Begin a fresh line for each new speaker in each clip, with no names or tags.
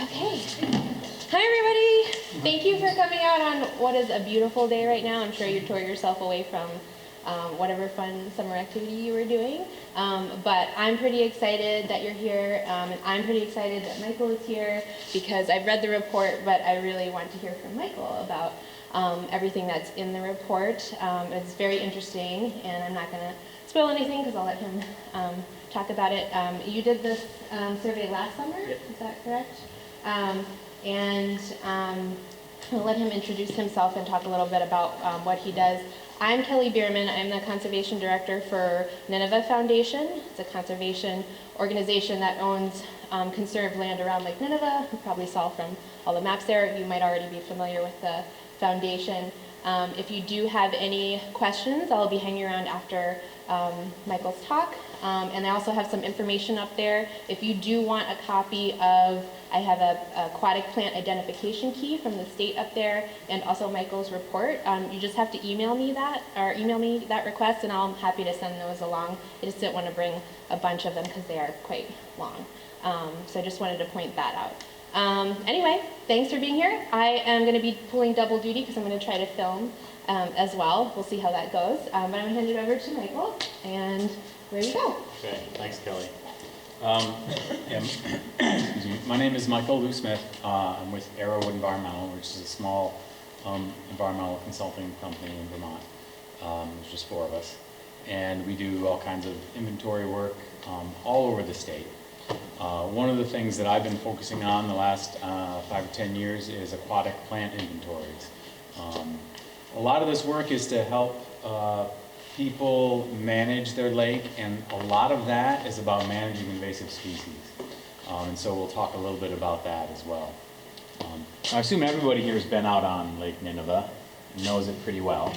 Okay. Hi, everybody. Thank you for coming out on what is a beautiful day right now. I'm sure you tore yourself away from whatever fun summer activity you were doing. But I'm pretty excited that you're here, and I'm pretty excited that Michael is here because I've read the report, but I really want to hear from Michael about everything that's in the report. It's very interesting, and I'm not going to spoil anything because I'll let him talk about it. You did this survey last summer,
Yep.
Is that correct? I'll let him introduce himself and talk a little bit about what he does. I'm Kelly Biermann. I'm the Conservation Director for Nineveh Foundation. It's a conservation organization that owns conserved land around Lake Nineveh. You probably saw from all the maps there. You might already be familiar with the foundation. If you do have any questions, I'll be hanging around after Michael's talk. And I also have some information up there. If you do want a copy of, I have a aquatic plant identification key from the state up there, and also Michael's report. You just have to email me that, or email me that request, and I'm happy to send those along. I just didn't want to bring a bunch of them because they are quite long. So I just wanted to point that out. Anyway, thanks for being here. I am going to be pulling double duty because I'm going to try to film as well. We'll see how that goes. But I'm going to hand it over to Michael, and there you go.
Okay, thanks, Kelly. Excuse me. My name is Michael Lou Smith. I'm with Arrowwood Environmental, which is a small environmental consulting company in Vermont. There's just 4 of us. And we do all kinds of inventory work all over the state. One of the things that I've been focusing on the last 5 or 10 years is aquatic plant inventories. A lot of this work is to help people manage their lake, and a lot of that is about managing invasive species. And so we'll talk a little bit about that as well. I assume everybody here has been out on Lake Nineveh and knows it pretty well.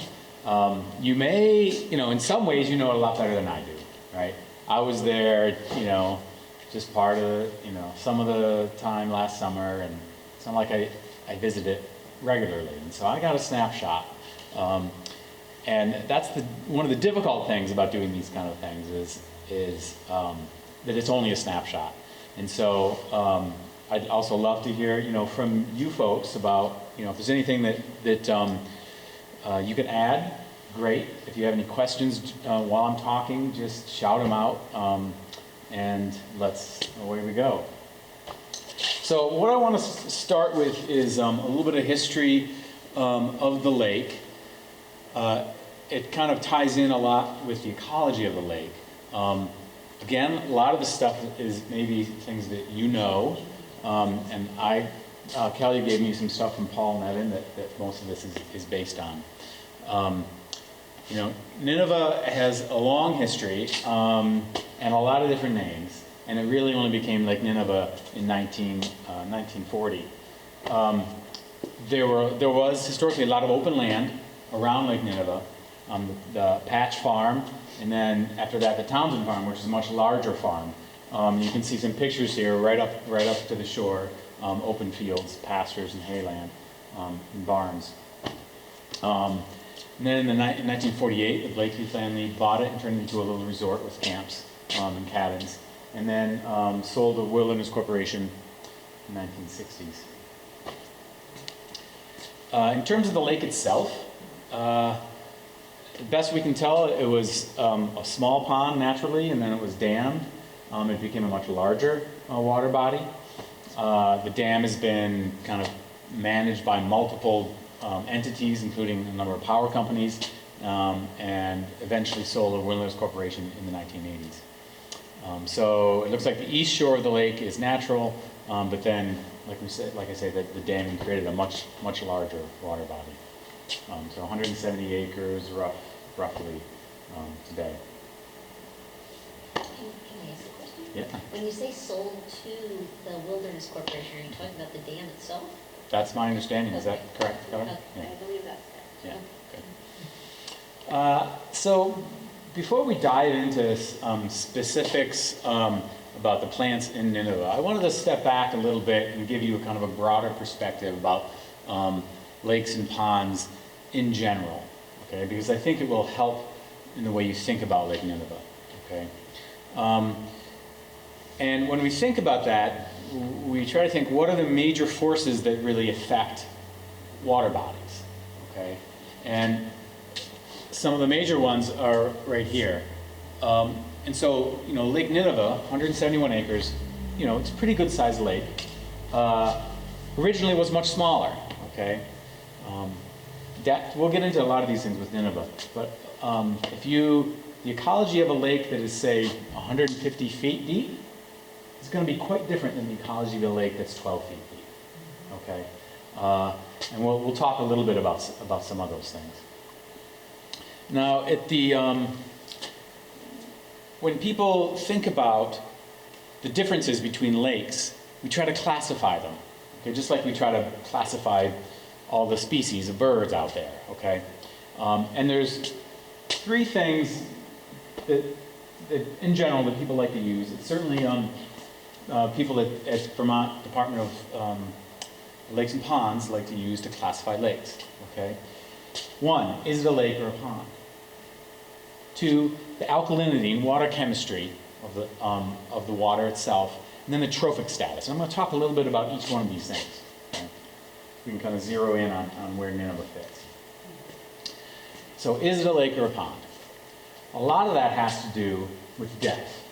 You may, in some ways you know it a lot better than I do, right? I was there, just part of, some of the time last summer, and it's not like I visit it regularly, and so I got a snapshot. And that's one of the difficult things about doing these kind of things is that it's only a snapshot. And so I'd also love to hear, from you folks about, if there's anything that you can add, great. If you have any questions while I'm talking, just shout them out, and away we go. So what I want to start with is a little bit of history of the lake. It kind of ties in a lot with the ecology of the lake. Again, a lot of the stuff is maybe things that you know, and Kelly gave me some stuff from Paul and Evan that most of this is based on. Nineveh has a long history and a lot of different names, and it really only became Lake Nineveh in 1940. There was historically a lot of open land around Lake Nineveh, the Patch Farm, and then after that the Townsend Farm, which is a much larger farm. You can see some pictures here right up to the shore, open fields, pastures, and hayland, and barns. And then in 1948, the Blakely family bought it and turned it into a little resort with camps and cabins, and then sold to Wilderness Corporation in the 1960s. In terms of the lake itself, best we can tell, it was a small pond naturally, and then it was dammed. It became a much larger water body. The dam has been kind of managed by multiple entities, including a number of power companies, and eventually sold to Wilderness Corporation in the 1980s. So it looks like the east shore of the lake is natural, but then, like I said, the damming created a much larger water body. So 170 acres roughly today.
Can I ask a question?
Yeah.
When you say sold to the Wilderness Corporation, are you talking about the dam itself?
That's my understanding. Is that correct, Kelly?
Yeah.
I believe that's
Yeah. Good. So before we dive into specifics about the plants in Nineveh, I wanted to step back a little bit and give you a kind of a broader perspective about lakes and ponds in general, okay? Because I think it will help in the way you think about Lake Nineveh, okay? And when we think about that, we try to think, what are the major forces that really affect water bodies, okay? And some of the major ones are right here. And so, Lake Nineveh, 171 acres, it's a pretty good sized lake. Originally was much smaller, okay? We'll get into a lot of these things with Nineveh, but the ecology of a lake that is, say, 150 feet deep is going to be quite different than the ecology of a lake that's 12 feet deep, okay? And we'll talk a little bit about some of those things. Now, when people think about the differences between lakes, we try to classify them, okay? Just like we try to classify all the species of birds out there, okay? And there's three things that in general, that people like to use. It's certainly people at Vermont Department of Lakes and Ponds like to use to classify lakes, okay? One, is it a lake or a pond? Two, the alkalinity and water chemistry of the water itself, and then the trophic status. And I'm going to talk a little bit about each one of these things. Okay? We can kind of zero in on where Nineveh fits. So is it a lake or a pond? A lot of that has to do with depth.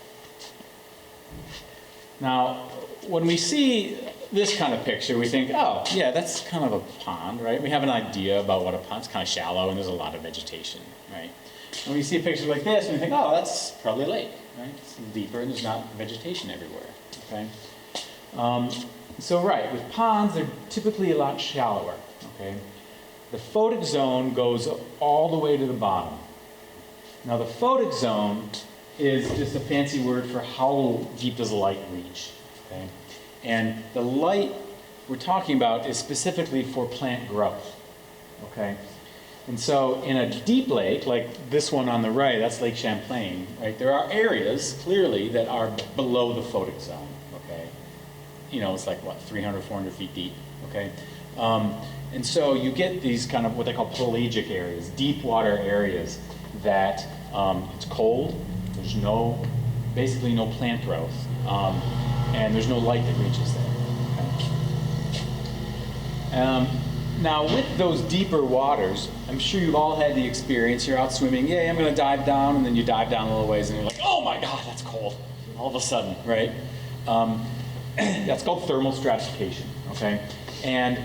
Now, when we see this kind of picture, we think, oh, yeah, that's kind of a pond, right? We have an idea about what a pond's kind of shallow, and there's a lot of vegetation, right? When we see a picture like this, we think, oh, that's probably a lake, right? It's deeper, and there's not vegetation everywhere, okay? So, right, with ponds, they're typically a lot shallower, okay? The photic zone goes all the way to the bottom. Now, the photic zone is just a fancy word for how deep does the light reach, okay? And the light we're talking about is specifically for plant growth, okay? And so in a deep lake, like this one on the right, that's Lake Champlain, right? There are areas, clearly, that are below the photic zone, okay? It's like, what, 300, 400 feet deep, okay? And so you get these kind of what they call pelagic areas, deep water areas that it's cold, there's basically no plant growth, and there's no light that reaches there. Okay? Now, with those deeper waters, I'm sure you've all had the experience. You're out swimming, I'm going to dive down, and then you dive down a little ways, and you're like, oh my God, that's cold. All of a sudden, right? That's called thermal stratification, okay? And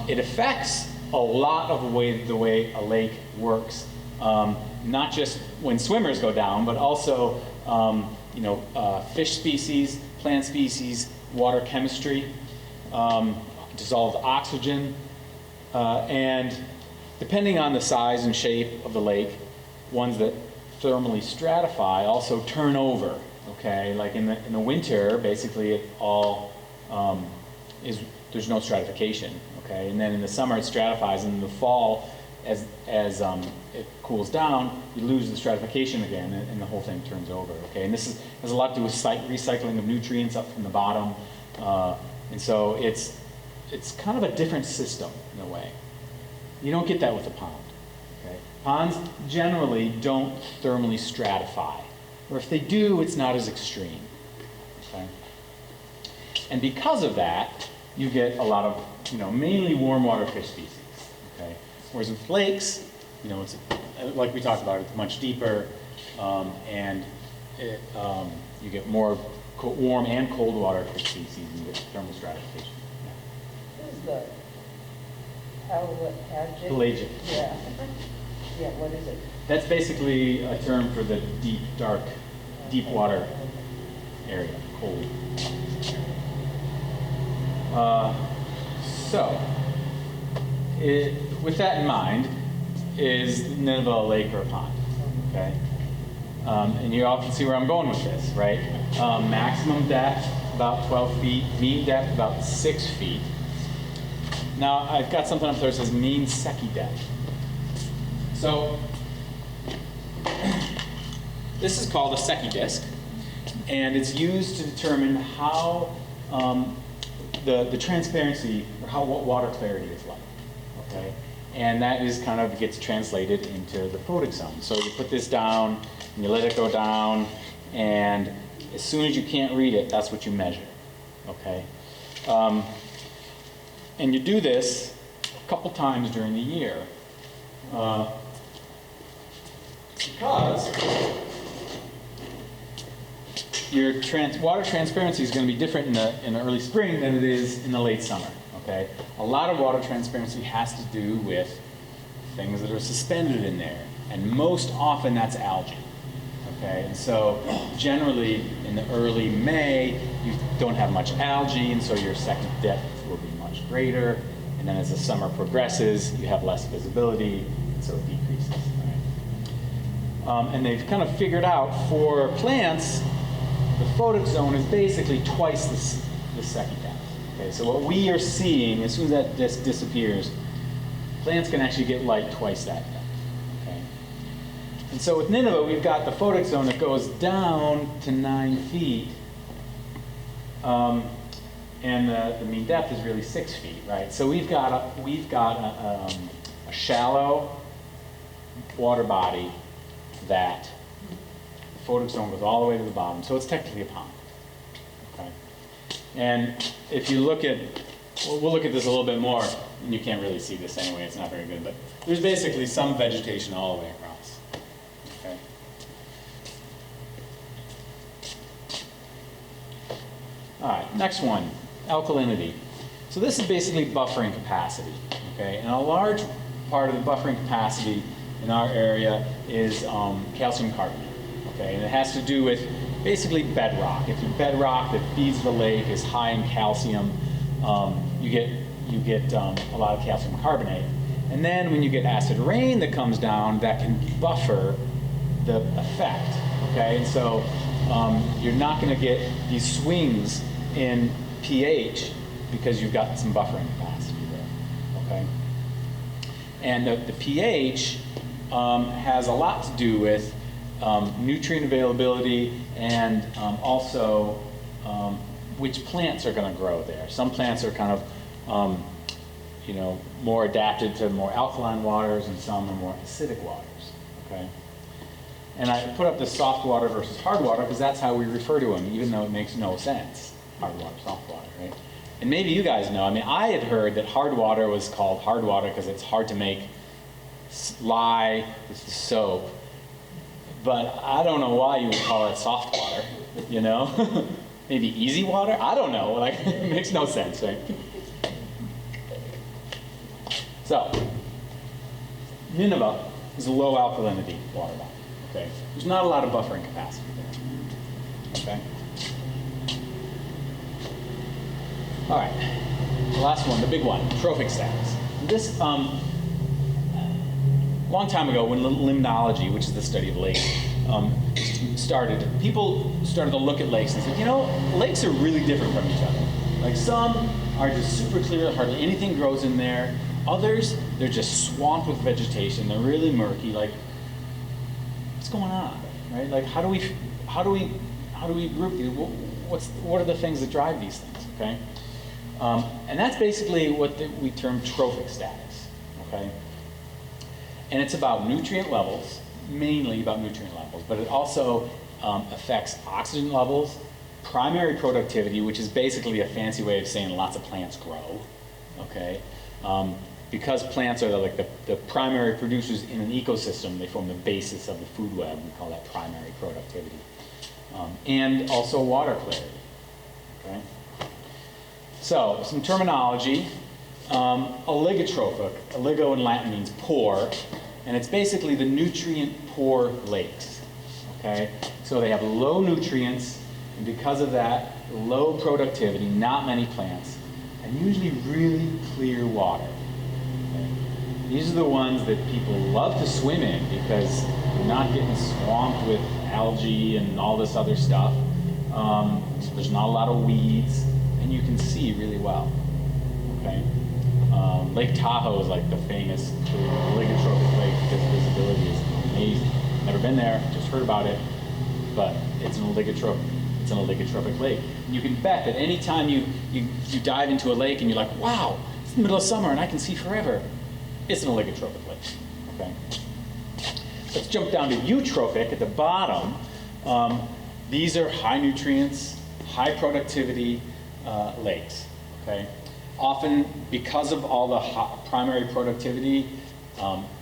it affects a lot of the way a lake works, not just when swimmers go down, but also fish species, plant species, water chemistry, dissolved oxygen, and depending on the size and shape of the lake, ones that thermally stratify also turn over, okay? Like in the winter, basically it all there's no stratification, okay? And then in the summer it stratifies, and in the fall, as it cools down, you lose the stratification again, and the whole thing turns over, okay? And this has a lot to do with recycling of nutrients up from the bottom, and so it's kind of a different system in a way. You don't get that with a pond, okay? Ponds generally don't thermally stratify, or if they do, it's not as extreme, okay? And because of that, you get a lot of, mainly warm water fish species, okay? Whereas with lakes, it's like we talked about, it's much deeper, and you get more warm and cold water fish species, and you get thermal stratification.
The
Pelagic.
Yeah. Yeah, what is it?
That's basically a term for the deep, dark, deep water area, cold. With that in mind, is Nineveh a lake or a pond? Okay. And you all can see where I'm going with this, right? Maximum depth, about 12 feet. Mean depth, about 6 feet. Now, I've got something up there that says mean Secchi depth. So, this is called a Secchi disk, and it's used to determine how the transparency, or what water clarity is like, okay? And that is kind of gets translated into the photic zone. So you put this down, and you let it go down, and as soon as you can't read it, that's what you measure, okay? And you do this a couple times during the year. Because your water transparency is going to be different in the early spring than it is in the late summer, okay? A lot of water transparency has to do with things that are suspended in there, and most often that's algae, okay? And so generally in the early May, you don't have much algae, and so your second depth will be much greater, and then as the summer progresses, you have less visibility, and so it decreases, right? And they've kind of figured out for plants, the photic zone is basically twice the second depth. Okay, so what we are seeing, as soon as that just disappears, plants can actually get light twice that depth. Okay? And so with Nineveh, we've got the photic zone that goes down to 9 feet, and the mean depth is really 6 feet, right? So we've got a shallow water body that the photic zone goes all the way to the bottom, so it's technically a pond. Okay? And if you look at, we'll look at this a little bit more, and you can't really see this anyway, it's not very good, but there's basically some vegetation all the way across. Okay? All right, next one, alkalinity. So this is basically buffering capacity, okay? And a large part of the buffering capacity in our area is calcium carbonate. Okay, and it has to do with basically bedrock. If your bedrock that feeds the lake is high in calcium, you get a lot of calcium carbonate. And then when you get acid rain that comes down, that can buffer the effect. Okay, and so you're not going to get these swings in pH because you've got some buffering capacity there. Okay, and the pH has a lot to do with nutrient availability and also which plants are going to grow there. Some plants are kind of, more adapted to more alkaline waters, and some are more acidic waters. Okay, and I put up the soft water versus hard water because that's how we refer to them, even though it makes no sense. Hard water, soft water, right? And maybe you guys know. I mean, I had heard that hard water was called hard water because it's hard to make lye with the soap. But I don't know why you would call it soft water, you know? Maybe easy water? I don't know. Like, it makes no sense, right? So, Nineveh is a low alkalinity water body, okay? There's not a lot of buffering capacity there, okay? All right, the last one, the big one, trophic status. This, long time ago, when limnology, which is the study of lakes, started, people started to look at lakes and said, you know, lakes are really different from each other. Like some are just super clear, hardly anything grows in there. Others, they're just swamped with vegetation. They're really murky. Like, what's going on, right? Like, how do we group these? What are the things that drive these things? Okay, and that's basically what we term trophic status. Okay. And it's about nutrient levels, mainly about nutrient levels, but it also affects oxygen levels, primary productivity, which is basically a fancy way of saying lots of plants grow, okay? Because plants are the primary producers in an ecosystem, they form the basis of the food web, we call that primary productivity. And also water clarity, okay? So, some terminology. Oligotrophic, oligo in Latin means poor, and it's basically the nutrient-poor lakes, okay? So they have low nutrients, and because of that, low productivity, not many plants, and usually really clear water. Okay? These are the ones that people love to swim in because you're not getting swamped with algae and all this other stuff. So there's not a lot of weeds, and you can see really well, okay? Lake Tahoe is like the famous oligotrophic lake because visibility is amazing. Never been there, just heard about it, but it's an oligotrophic lake. And you can bet that any time you dive into a lake and you're like, wow, it's the middle of summer and I can see forever, it's an oligotrophic lake, okay? Let's jump down to eutrophic at the bottom. These are high nutrients, high productivity, lakes, okay? Often, because of all the primary productivity,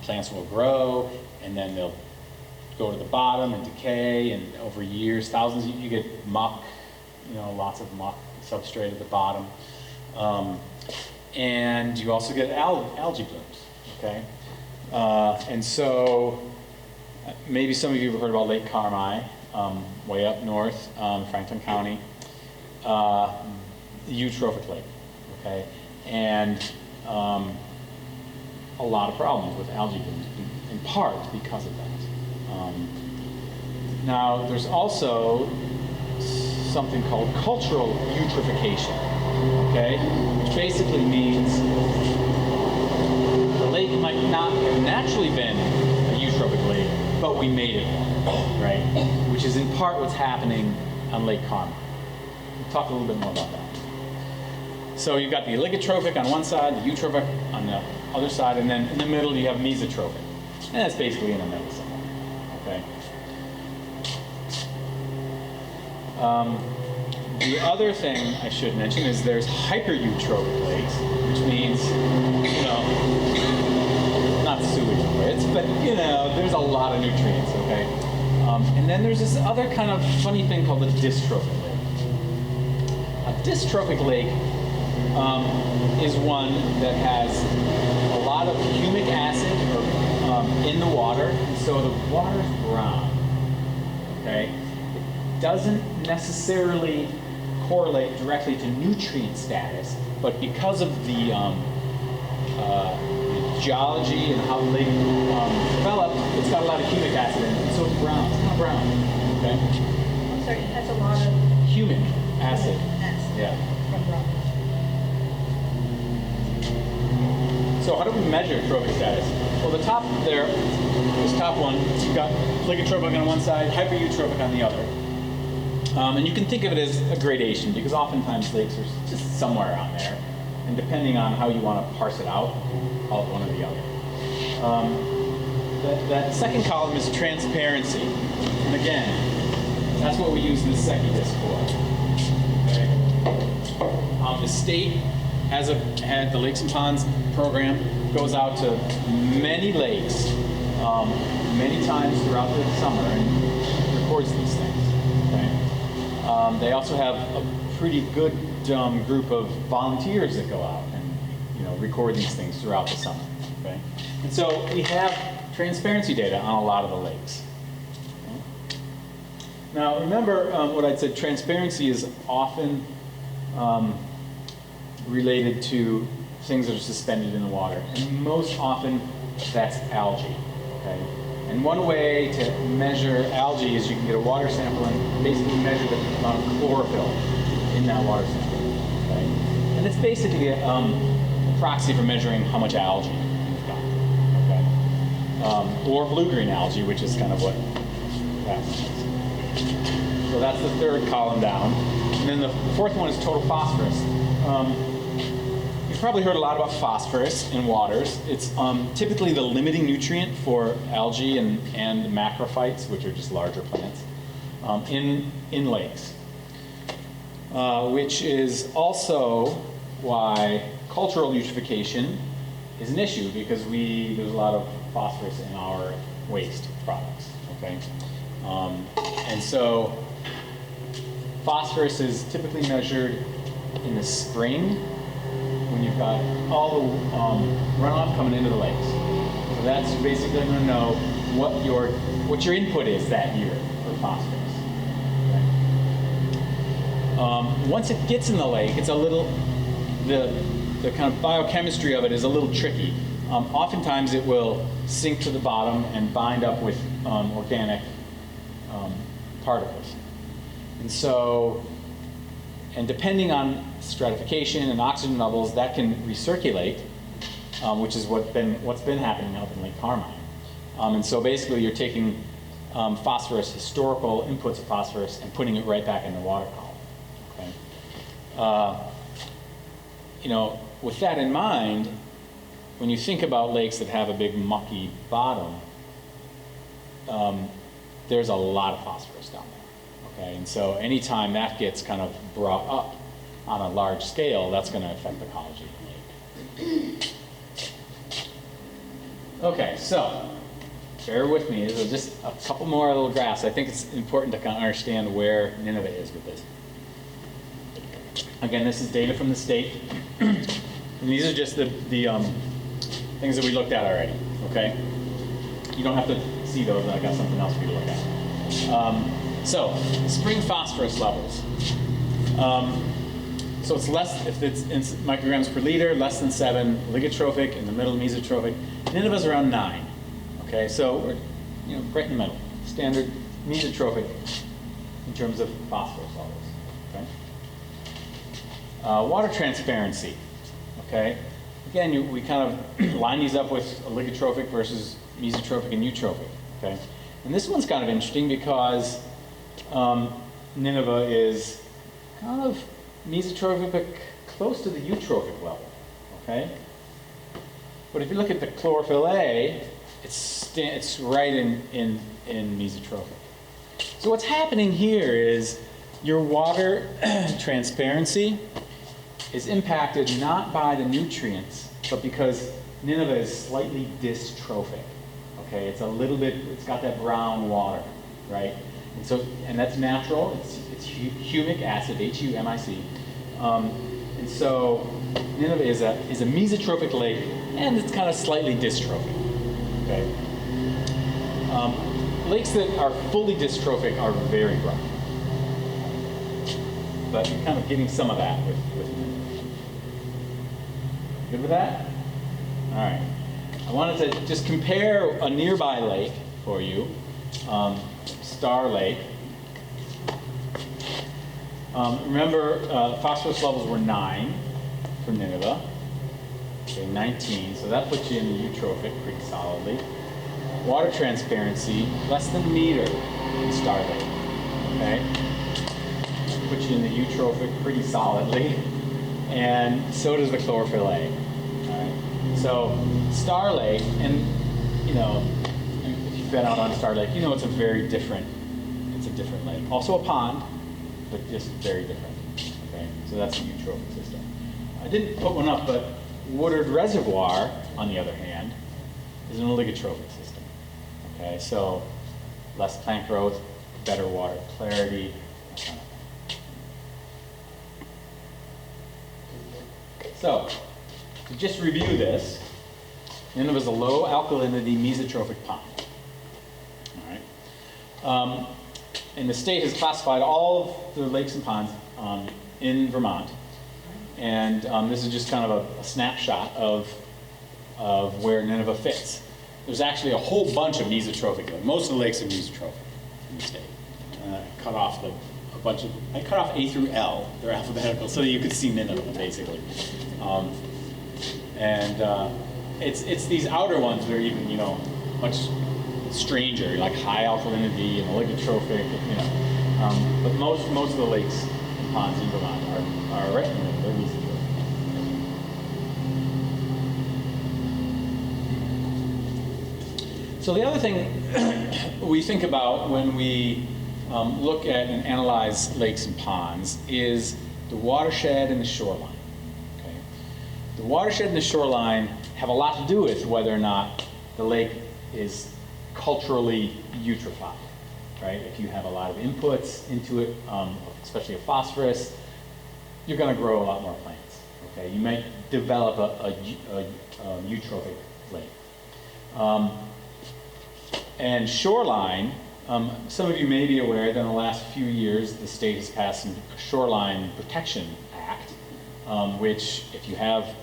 plants will grow, and then they'll go to the bottom and decay, and over years, thousands, you get muck, lots of muck substrate at the bottom. And you also get algae blooms, okay? And so, maybe some of you have heard about Lake Carmi, way up north, Franklin County, eutrophic lake, okay? And a lot of problems with algae blooms, in part because of that. Now, there's also something called cultural eutrophication, okay? Which basically means the lake might not have naturally been a eutrophic lake, but we made it one, right? Which is in part what's happening on Lake Carmi. We'll talk a little bit more about that. So you've got the oligotrophic on one side, the eutrophic on the other side, and then in the middle you have mesotrophic. And that's basically in the middle somewhere, okay? The other thing I should mention is there's hypereutrophic lakes, which means, not sewage pits, but there's a lot of nutrients, okay? And then there's this other kind of funny thing called a dystrophic lake. A dystrophic lake is one that has a lot of humic acid in the water, and so the water's brown, okay? It doesn't necessarily correlate directly to nutrient status, but because of the geology and how the lake developed, it's got a lot of humic acid in it, so it's brown. It's kind of brown, okay?
I'm sorry, it has a lot of
Humic acid.
acid
Yeah.
from rock.
So how do we measure trophic status? Well, the top there, this top one, you've got oligotrophic on one side, hypereutrophic on the other. And you can think of it as a gradation, because oftentimes lakes are just somewhere on there. And depending on how you want to parse it out, call it one or the other. That second column is transparency. And again, that's what we use this Secchi disc for. Okay? The state had the Lakes and Ponds program, goes out to many lakes, many times throughout the summer, and records these things. Okay? They also have a pretty good group of volunteers that go out and record these things throughout the summer. Okay? And so we have transparency data on a lot of the lakes. Okay? Now remember what I said, transparency is often related to things that are suspended in the water. And most often that's algae. Okay? And one way to measure algae is you can get a water sample and basically measure the amount of chlorophyll in that water sample. Okay? And it's basically a proxy for measuring how much algae you've got. Okay? Or blue-green algae, which is kind of what that is. So that's the third column down. And then the fourth one is total phosphorus. You've probably heard a lot about phosphorus in waters. It's typically the limiting nutrient for algae and macrophytes, which are just larger plants, in lakes. Which is also why cultural eutrophication is an issue, because there's a lot of phosphorus in our waste products. Okay, and so phosphorus is typically measured in the spring when you've got all the runoff coming into the lakes. So that's basically going to know what your input is that year for phosphorus. Okay? Once it gets in the lake, it's a little, the kind of biochemistry of it is a little tricky. Oftentimes it will sink to the bottom and bind up with organic particles. And so, and depending on stratification and oxygen levels, that can recirculate, which is what's been happening out in Lake Carmi. And so basically you're taking phosphorus, historical inputs of phosphorus, and putting it right back in the water column. Okay? With that in mind, when you think about lakes that have a big mucky bottom, there's a lot of phosphorus down there. Okay? And so anytime that gets kind of brought up, on a large scale, that's going to affect the ecology of the lake. Okay, so bear with me. There's just a couple more little graphs. I think it's important to kind of understand where Nineveh is with this. Again, this is data from the state. And these are just the things that we looked at already, okay? You don't have to see those. I got something else for you to look at. So, spring phosphorus levels. So it's less, if it's in micrograms per liter, less than 7, oligotrophic, in the middle, mesotrophic. Nineveh's around 9. Okay, so we're right in the middle. Standard mesotrophic in terms of phosphorus levels. Okay. Water transparency. Okay. Again, we kind of line these up with oligotrophic versus mesotrophic and eutrophic. Okay. And this one's kind of interesting because Nineveh is kind of mesotrophic, but close to the eutrophic level. Okay. But if you look at the chlorophyll A, it's right in mesotrophic. So what's happening here is your water transparency is impacted not by the nutrients, but because Nineveh is slightly dystrophic. Okay, it's a little bit, it's got that brown water, right? And that's natural. It's humic acid, Humic. And so Nineveh is a mesotrophic lake, and it's kind of slightly dystrophic. Okay. Lakes that are fully dystrophic are very brown, but you're kind of getting some of that with Nineveh. Good with that? All right. I wanted to just compare a nearby lake for you, Star Lake. Remember, phosphorus levels were 9 for Nineveh. Okay, 19, so that puts you in the eutrophic pretty solidly. Water transparency, less than a meter in Star Lake. Okay? Puts you in the eutrophic pretty solidly. And so does the chlorophyll A. All right? So Star Lake, and if you've been out on Star Lake, it's a different lake. Also a pond, but just very different. Okay? So that's the eutrophic system. I didn't put one up, but Woodard Reservoir, on the other hand, is an oligotrophic system. Okay, so less plant growth, better water clarity. So, to just review this, Nineveh is a low alkalinity mesotrophic pond. All right. And the state has classified all of the lakes and ponds in Vermont. And this is just kind of a snapshot of where Nineveh fits. There's actually a whole bunch of mesotrophic lakes. Most of the lakes are mesotrophic in the state. I cut off A through L. They're alphabetical, so you could see Nineveh basically. It's these outer ones that are even much stranger, like high alkalinity and oligotrophic. But most of the lakes and ponds in Vermont are right in the middle. They're mesotrophic. So the other thing we think about when we look at and analyze lakes and ponds is the watershed and the shoreline. Okay? The watershed and the shoreline have a lot to do with whether or not the lake is culturally eutrophied. Right? If you have a lot of inputs into it, especially a phosphorus, you're going to grow a lot more plants. Okay? You might develop a eutrophic lake. And shoreline, some of you may be aware that in the last few years the state has passed a Shoreline Protection Act, which if you have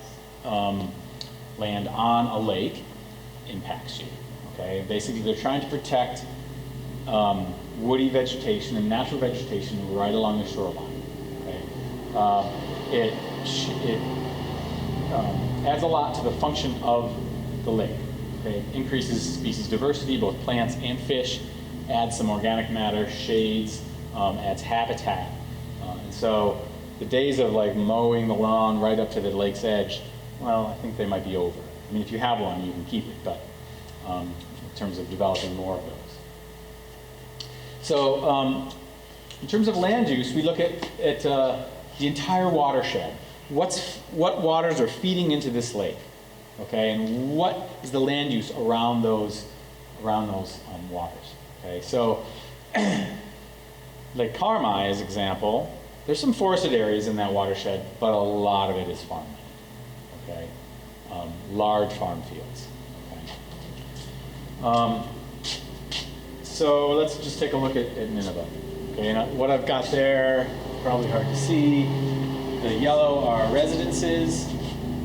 land on a lake, impacts you. Okay? Basically they're trying to protect woody vegetation and natural vegetation right along the shoreline. Okay? It adds a lot to the function of the lake. Okay? Increases species diversity, both plants and fish, adds some organic matter, shades, adds habitat. And so the days of mowing the lawn right up to the lake's edge, well, I think they might be over. I mean, if you have one, you can keep it, but in terms of developing more of those. So in terms of land use, we look at the entire watershed. What waters are feeding into this lake, okay, and what is the land use around those waters, okay? So Lake Carmi, as example, there's some forested areas in that watershed, but a lot of it is farmland, okay? Large farm fields, okay? So let's just take a look at Nineveh, okay? And what I've got there, probably hard to see. The yellow are residences,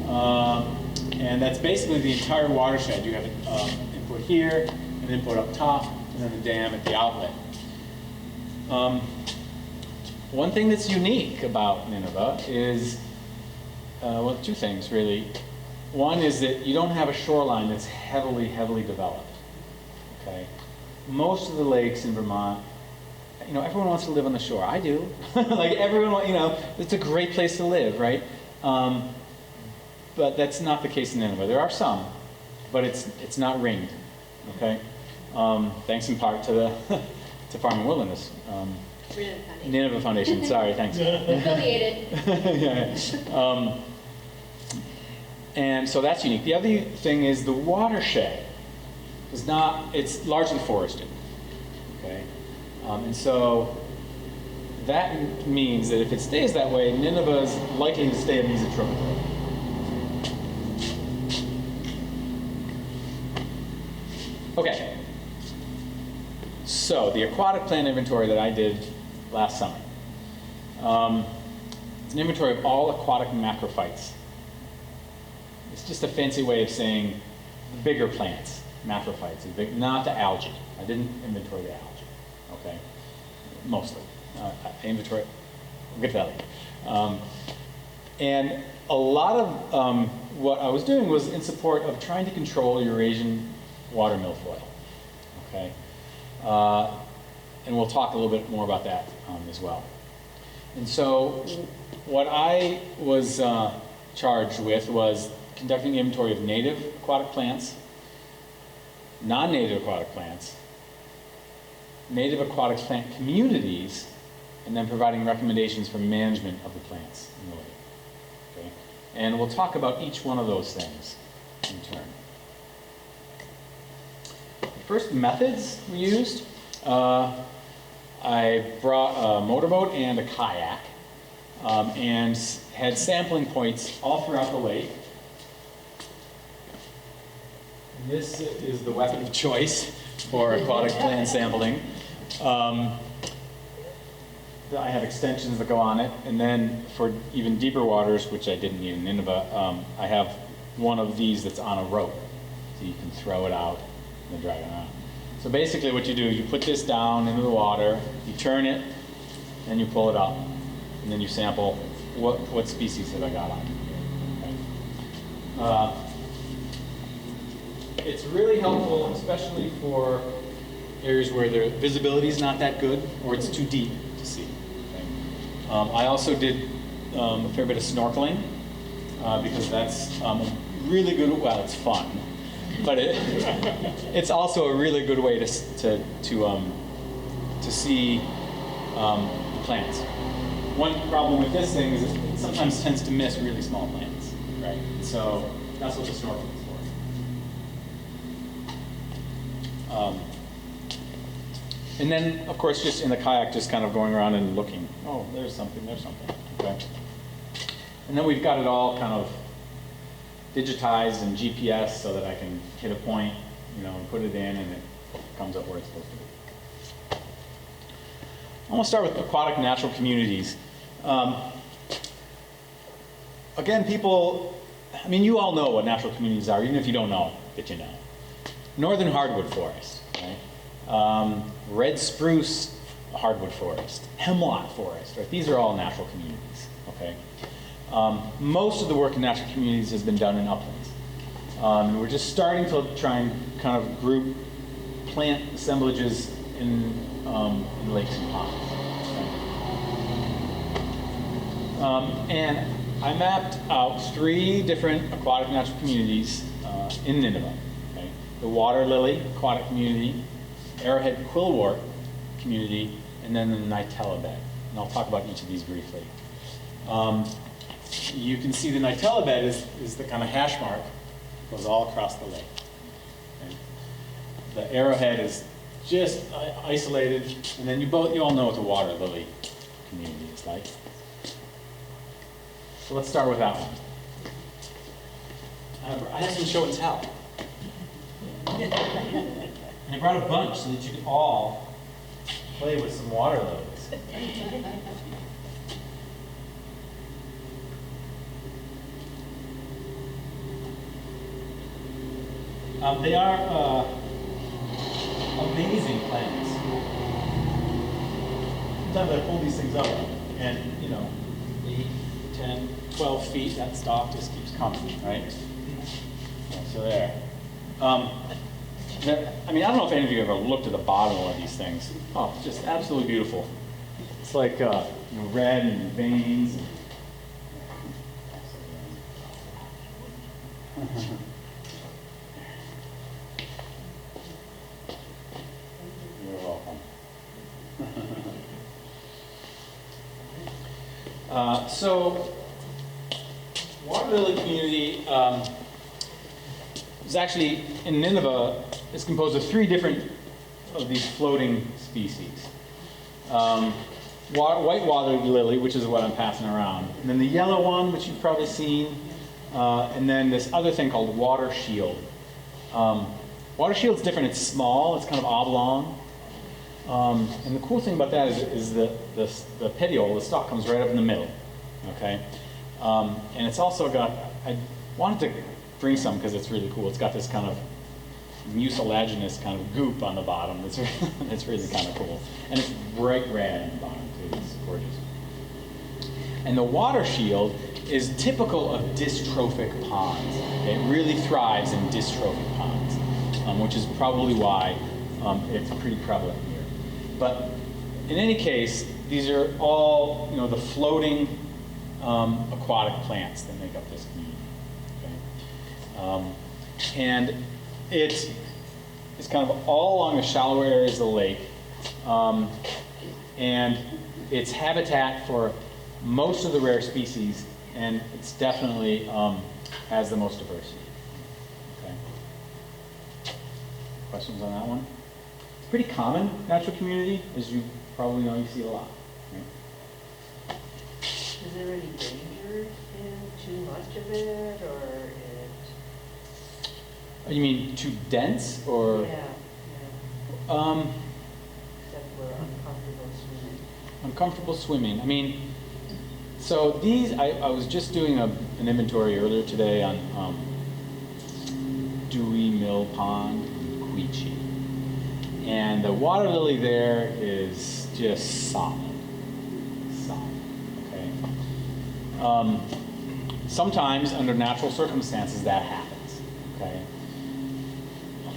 and that's basically the entire watershed. You have an input here, an input up top, and then the dam at the outlet. One thing that's unique about Nineveh is, well, two things really. One is that you don't have a shoreline that's heavily developed, okay? Most of the lakes in Vermont, you know, everyone wants to live on the shore. I do. Like everyone, you know, it's a great place to live, right? But that's not the case in Nineveh. There are some, but it's not ringed, okay? Thanks in part to the to Farm and Wilderness. Nineveh Foundation, sorry, thanks.
Affiliated.
Yeah. And so that's unique. The other thing is the watershed is not, it's largely forested, okay? And so that means that if it stays that way, Nineveh is likely to stay a mesotrophic. Okay. So the aquatic plant inventory that I did last summer. It's an inventory of all aquatic macrophytes. It's just a fancy way of saying bigger plants, macrophytes, not the algae. I didn't inventory the algae, okay? Mostly. I inventory, we'll get to that later. And a lot of what I was doing was in support of trying to control Eurasian water milfoil, okay? And we'll talk a little bit more about that as well. And so what I was charged with was conducting inventory of native aquatic plants, non-native aquatic plants, native aquatic plant communities, and then providing recommendations for management of the plants in the lake. Okay? And we'll talk about each one of those things in turn. The first methods we used, I brought a motorboat and a kayak and had sampling points all throughout the lake. And this is the weapon of choice for aquatic plant sampling. I have extensions that go on it, and then for even deeper waters, which I didn't need in Nineveh, I have one of these that's on a rope, so you can throw it out and drag it around. So basically what you do is you put this down into the water, you turn it, and you pull it up, and then you sample what species have I got on it. Okay. It's really helpful, especially for areas where the visibility is not that good or it's too deep to see. Okay. I also did a fair bit of snorkeling because that's really good. Well, it's fun, but it's also a really good way to see plants. One problem with this thing is it sometimes tends to miss really small plants, right? So that's what the snorkeling is for. And then, of course, just in the kayak, just kind of going around and looking. Oh, there's something, okay. And then we've got it all kind of digitized and GPS so that I can hit a point, you know, and put it in and it comes up where it's supposed to be. I'm going to start with aquatic natural communities. Again, people, I mean, you all know what natural communities are, even if you don't know that you know. Northern hardwood forest, right? Red spruce hardwood forest, hemlock forest, right? These are all natural communities, okay? Most of the work in natural communities has been done in uplands. And we're just starting to try and kind of group plant assemblages in lakes and ponds. Okay? And I mapped out 3 different aquatic natural communities in Nineveh. Okay? The water lily aquatic community, arrowhead quillwort community, and then the Nitella bed. And I'll talk about each of these briefly. You can see the Nitella bed is the kind of hash mark that goes all across the lake. Okay. The arrowhead is just isolated, and then you all know what the water lily community is like. So let's start with that one. I have some show and tell. And I brought a bunch so that you could all play with some water lilies. They are amazing plants. Sometimes I pull these things up and, 8, 10, 12 feet, that stalk just keeps coming, right? So there. I mean, I don't know if any of you ever looked at the bottom of one of these things. Oh, it's just absolutely beautiful. It's like red and veins. You're welcome. So, water lily community is actually in Nineveh. It's composed of 3 different of these floating species. White water lily, which is what I'm passing around, and then the yellow one, which you've probably seen, and then this other thing called water shield. Water shield's different. It's small. It's kind of oblong. And the cool thing about that is the petiole, the stalk, comes right up in the middle. Okay, and it's also got. I wanted to bring some because it's really cool. It's got this kind of mucilaginous kind of goop on the bottom. That's really kind of cool, and it's bright red on the bottom too. It's gorgeous. And the water shield is typical of dystrophic ponds. Okay? It really thrives in dystrophic ponds, which is probably why it's pretty prevalent here. But in any case, these are all the floating aquatic plants that make up this community. Okay? And it's kind of all along the shallower areas of the lake, and it's habitat for most of the rare species, and it's definitely has the most diversity. Okay. Questions on that one? It's pretty common natural community, as you probably know. You see a lot. Right?
Is there any danger in too much of it, or
You mean too dense, or?
yeah. Except for uncomfortable swimming.
Uncomfortable swimming. I mean, so these, I was just doing an inventory earlier today on Dewey Mill Pond in Queechee. And the water lily there is just solid. Okay. Sometimes, under natural circumstances, that happens. Okay.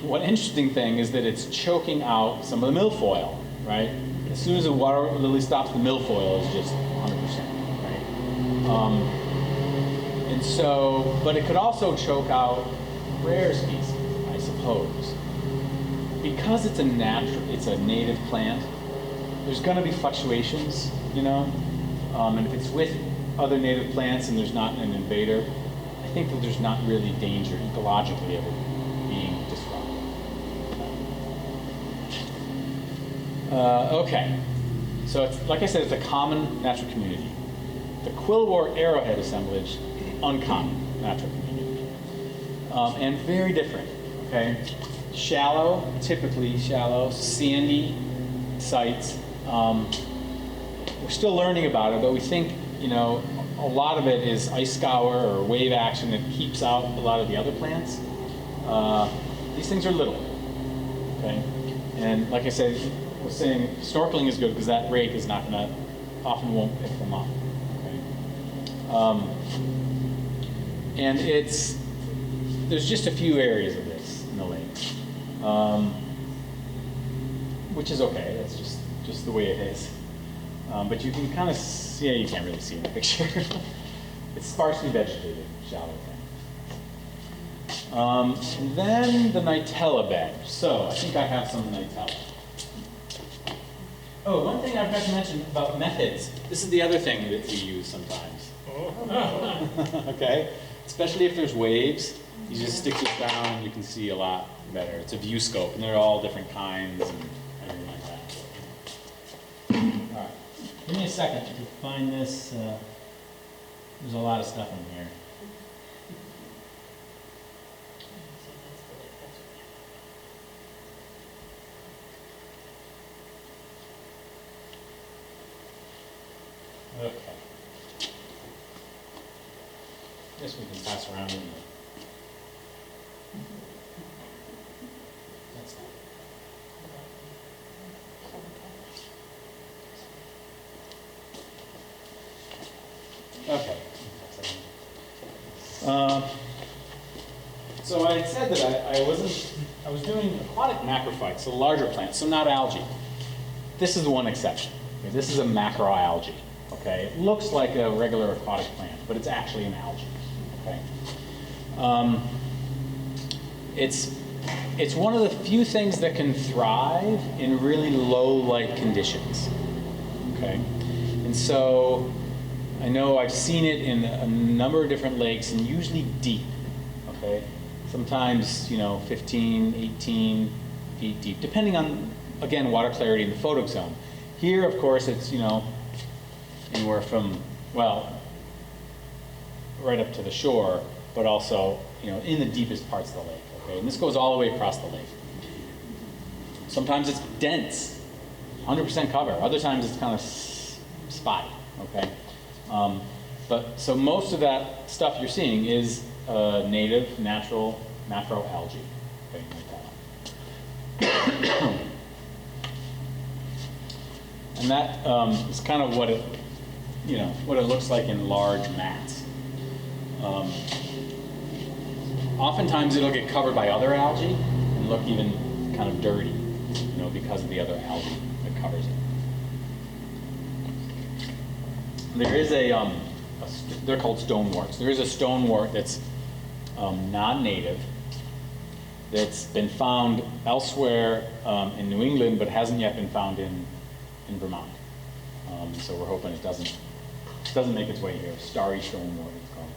One interesting thing is that it's choking out some of the milfoil, right? As soon as the water lily stops, the milfoil is just 100%, right? And so, but it could also choke out rare species, I suppose. Because it's a native plant, there's going to be fluctuations, and if it's with other native plants and there's not an invader, I think that there's not really danger ecologically of it being disrupted. Okay, so it's, like I said, it's a common natural community. The Quill War arrowhead assemblage, uncommon natural community, and very different. Okay, shallow, typically shallow, sandy sites. We're still learning about it, but we think a lot of it is ice scour or wave action that keeps out a lot of the other plants. These things are little. Okay, and like I said, I was saying snorkeling is good because that rake is not going to, often won't pick them up. Okay. And there's just a few areas of this in the lake, which is okay. That's just the way it is. But you can kind of see, you can't really see in the picture. It's sparsely vegetated, shallow thing. And then the Nitella bed. So I think I have some Nitella. Oh, one thing I forgot to mention about methods. This is the other thing that we use sometimes. Okay? Especially if there's waves, you just stick this down and you can see a lot better. It's a view scope, and they're all different kinds and everything like that. All right. Give me a second to find this. There's a lot of stuff in here. Okay. Guess we can pass around in the... That's not... Okay. So I had said that I was doing aquatic macrophytes, so larger plants, so not algae. This is the one exception. Okay, this is a macroalgae. Okay, it looks like a regular aquatic plant, but it's actually an algae. Okay, it's one of the few things that can thrive in really low light conditions. Okay, and so I know I've seen it in a number of different lakes, and usually deep. Okay, sometimes 15, 18 feet deep, depending on, again, water clarity in the photic zone. Here, of course, it's anywhere from, well, right up to the shore, but also, in the deepest parts of the lake, okay? And this goes all the way across the lake. Sometimes it's dense, 100% cover. Other times it's kind of spotty, okay? So most of that stuff you're seeing is native, natural, macroalgae, okay, like that. And that is kind of what it looks like in large mats. Oftentimes it'll get covered by other algae and look even kind of dirty, because of the other algae that covers it. There is they're called stoneworts. There is a stonewort that's non-native, that's been found elsewhere in New England, but hasn't yet been found in Vermont. So we're hoping it doesn't make its way here. Starry stonewort, it's called.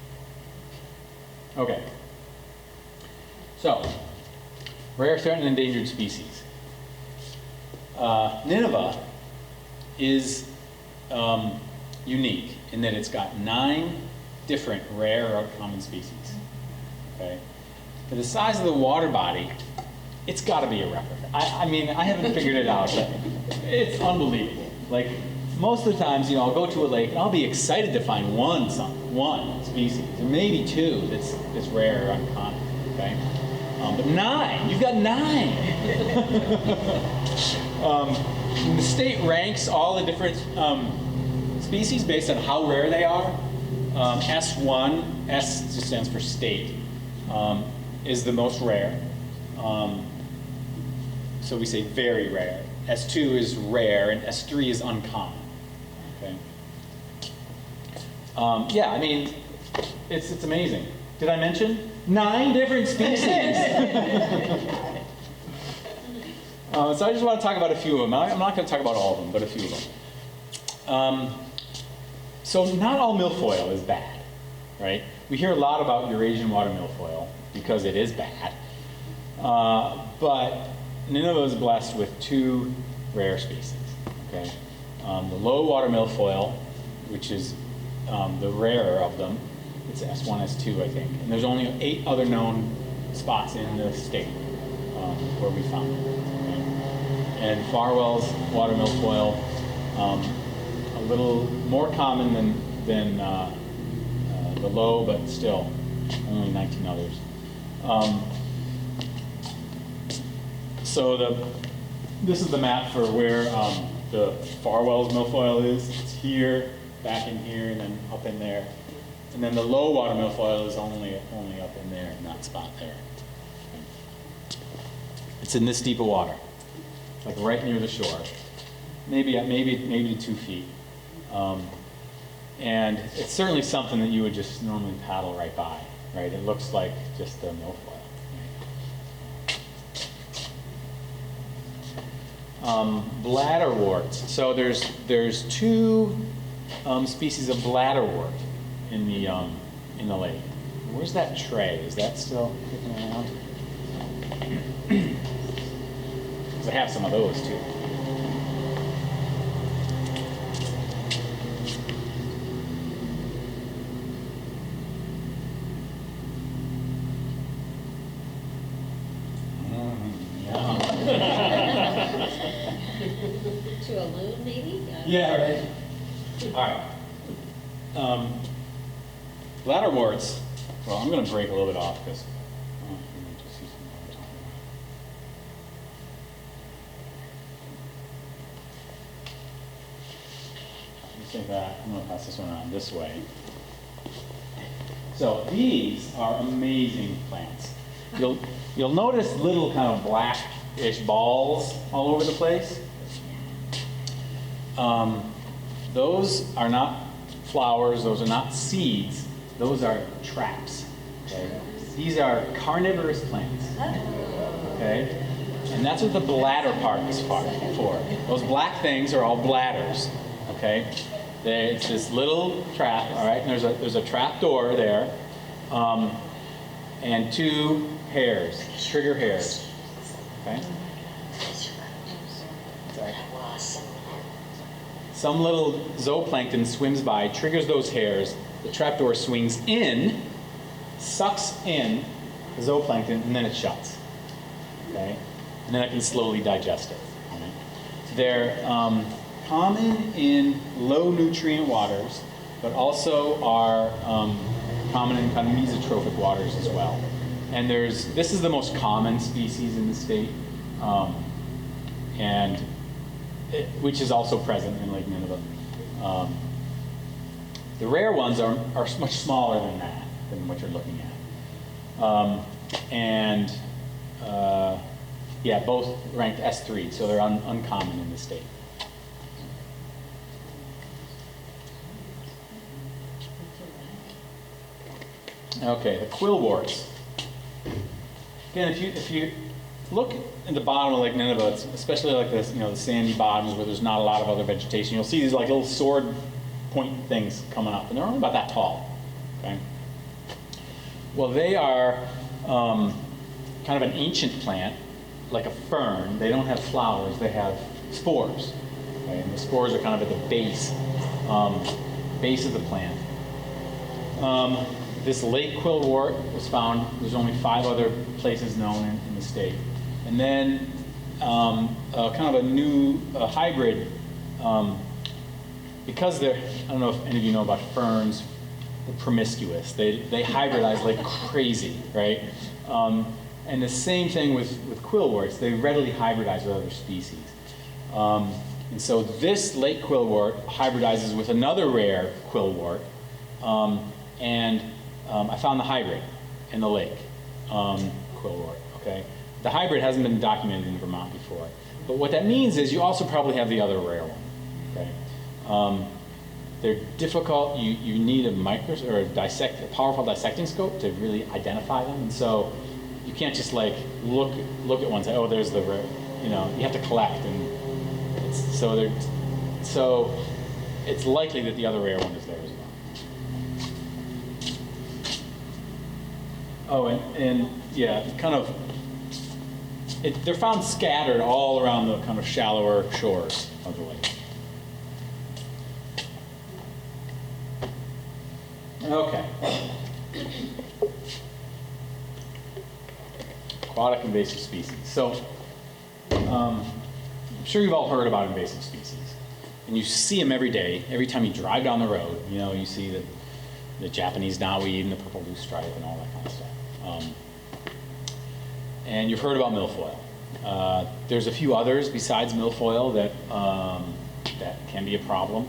Okay. So, rare, threatened, and endangered species. Nineveh is unique in that it's got 9 different rare or common species. Okay. For the size of the water body, it's got to be a record. I mean, I haven't figured it out, but it's unbelievable. Like, most of the times, I'll go to a lake and I'll be excited to find one species, or maybe 2 that's rare or uncommon. Okay, but 9, you've got 9. The state ranks all the different species based on how rare they are. S1, S just stands for state, is the most rare. So we say very rare. S2 is rare, and S3 is uncommon. Okay. Yeah, I mean, it's amazing. Did I mention 9 different species? So I just want to talk about a few of them. I'm not going to talk about all of them, but a few of them. So not all milfoil is bad, right? We hear a lot about Eurasian water milfoil because it is bad. But Nineveh is blessed with 2 rare species. Okay, the low water milfoil, which is the rarer of them. It's S1, S2, I think. And there's only 8 other known spots in the state where we found it. Okay? And Farwell's water milfoil, a little more common than the low, but still only 19 others. So this is the map for where the Farwell's milfoil is. It's here, back in here, and then up in there. And then the low water milfoil is only up in there, not spot there. It's in this deep of water, like right near the shore, maybe 2 feet. And it's certainly something that you would just normally paddle right by, right? It looks like just a milfoil. Bladderworts. So there's 2 species of bladderwort in the lake. Where's that tray? Is that still kicking around? Because I have some of those too.
To a loon, maybe?
Yeah, right. All right. Bladderworts. Well, I'm going to break a little bit off because say that. I'm going to pass this one around this way. So these are amazing plants. You'll notice little kind of blackish balls all over the place. Those are not flowers. Those are not seeds. Those are traps. Okay? These are carnivorous plants. Okay? And that's what the bladder part is for. Those black things are all bladders. Okay? It's this little trap, all right? And there's a trap door there, and two hairs, trigger hairs. Okay? Sorry. Some little zooplankton swims by, triggers those hairs. The trap door swings in, sucks in the zooplankton, and then it shuts. Okay? And then it can slowly digest it. Right? They're common in low nutrient waters, but also are common in kind of mesotrophic waters as well. And this is the most common species in the state, which is also present in Lake Nineveh. The rare ones are much smaller than that, than what you're looking at. Yeah, both ranked S3, so they're uncommon in the state. Okay, the quill wars. Again, if you look at the bottom of Lake Nineveh, especially like this, the sandy bottoms where there's not a lot of other vegetation, you'll see these like little sword point things coming up, and they're only about that tall. Okay. Well, they are kind of an ancient plant, like a fern. They don't have flowers; they have spores. Okay, and the spores are kind of at the base of the plant. This lake quillwort was found. There's only 5 other places known in the state. And then kind of a new hybrid, because they're, I don't know if any of you know about ferns, they're promiscuous. They hybridize like crazy, right? And the same thing with quillworts. They readily hybridize with other species. And so this lake quillwort hybridizes with another rare quillwort. I found the hybrid in the lake, quillwort, okay? The hybrid hasn't been documented in Vermont before. But what that means is you also probably have the other rare one, okay? They're difficult. You need a powerful dissecting scope to really identify them. And so you can't just like look at one and say, oh, there's the rare, you have to collect. And so it's likely that the other rare one is there as well. Oh, and yeah, they're found scattered all around the kind of shallower shores of the lake. Okay. Aquatic invasive species. So, I'm sure you've all heard about invasive species. And you see them every day. Every time you drive down the road, you see the Japanese knotweed and the purple loosestrife and all that kind of stuff. And you've heard about milfoil. There's a few others besides milfoil that can be a problem.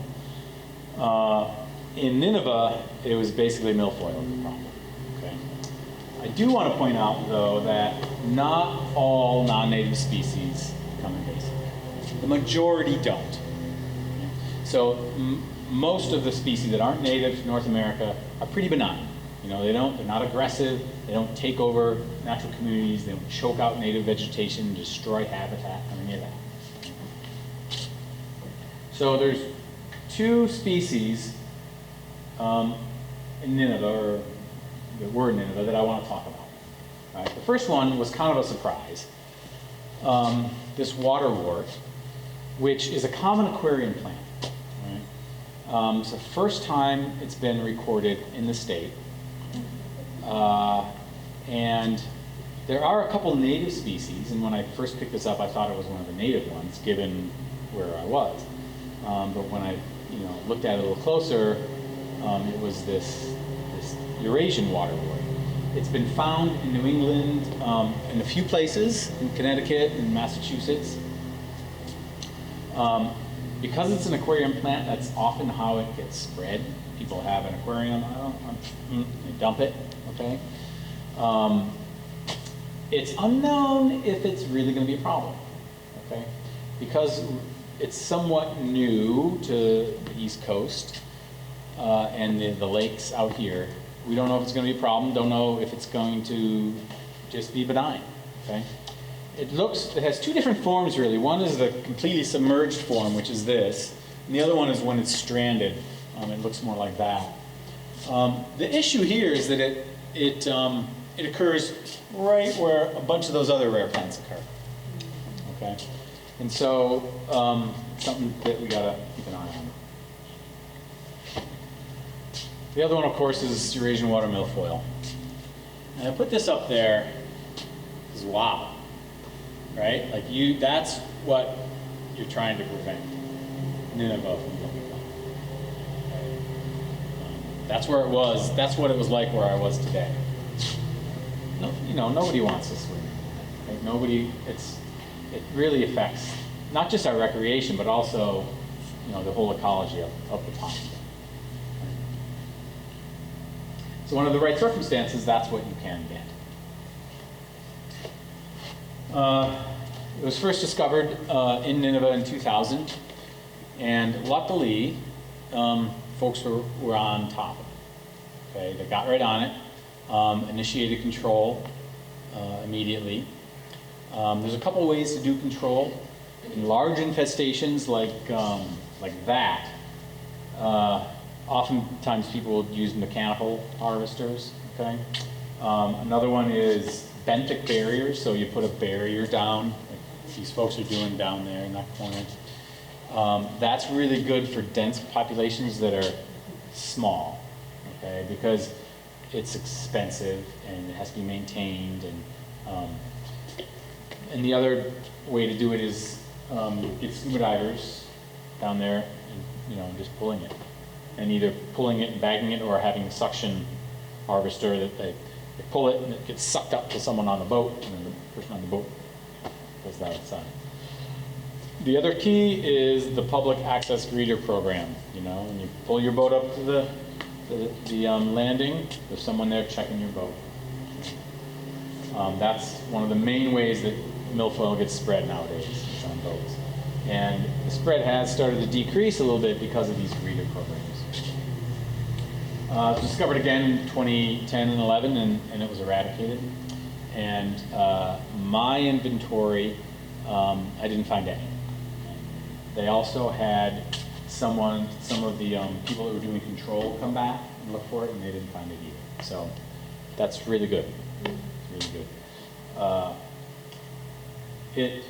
In Nineveh, it was basically milfoil the problem. Okay. I do want to point out, though, that not all non-native species become invasive. The majority don't. So most of the species that aren't native to North America are pretty benign. They're not aggressive. They don't take over natural communities. They don't choke out native vegetation, destroy habitat, or any of that. So there's 2 species in Nineveh, or the word Nineveh, that I want to talk about. Right? The first one was kind of a surprise. This waterwort, which is a common aquarium plant. Right? It's the first time it's been recorded in the state. And there are a couple native species, and when I first picked this up, I thought it was one of the native ones, given where I was. But when I looked at it a little closer, it was this Eurasian waterwort. It's been found in New England, in a few places, in Connecticut and Massachusetts. Because it's an aquarium plant, that's often how it gets spread. People have an aquarium, they dump it, okay? It's unknown if it's really going to be a problem, okay? Because it's somewhat new to the East Coast and the lakes out here. We don't know if it's going to be a problem, don't know if it's going to just be benign, okay? It has two different forms really. One is the completely submerged form, which is this, and the other one is when it's stranded. It looks more like that. The issue here is that it occurs right where a bunch of those other rare plants occur, okay? And so it's something that we gotta keep an eye on. The other one, of course, is Eurasian water milfoil. And I put this up there because wow, right? Like that's what you're trying to prevent Nineveh from looking like. That's where it was. That's what it was like where I was today. No, nobody wants to swim. Right? Nobody. It really affects not just our recreation, but also the whole ecology of the pond. So under the right circumstances, that's what you can get. It was first discovered in Nineveh in 2000, and luckily, folks were on top of it. Okay, they got right on it, initiated control immediately. There's a couple ways to do control. In large infestations like that, oftentimes people will use mechanical harvesters, okay? Another one is benthic barriers, so you put a barrier down, like these folks are doing down there in that corner. That's really good for dense populations that are small, okay? Because it's expensive and it has to be maintained, and the other way to do it is get scuba divers down there and just pulling it. And either pulling it and bagging it or having a suction harvester that they pull it and it gets sucked up to someone on the boat, and then the person on the boat goes down outside. The other key is the public access greeter program. When you pull your boat up to the landing, there's someone there checking your boat. That's one of the main ways that milfoil gets spread nowadays, is on boats. And the spread has started to decrease a little bit because of these greeter programs. It was discovered again in 2010 and 11, and it was eradicated. And my inventory, I didn't find any. They also had some of the people that were doing control come back and look for it, and they didn't find it either. So that's really good. Really good.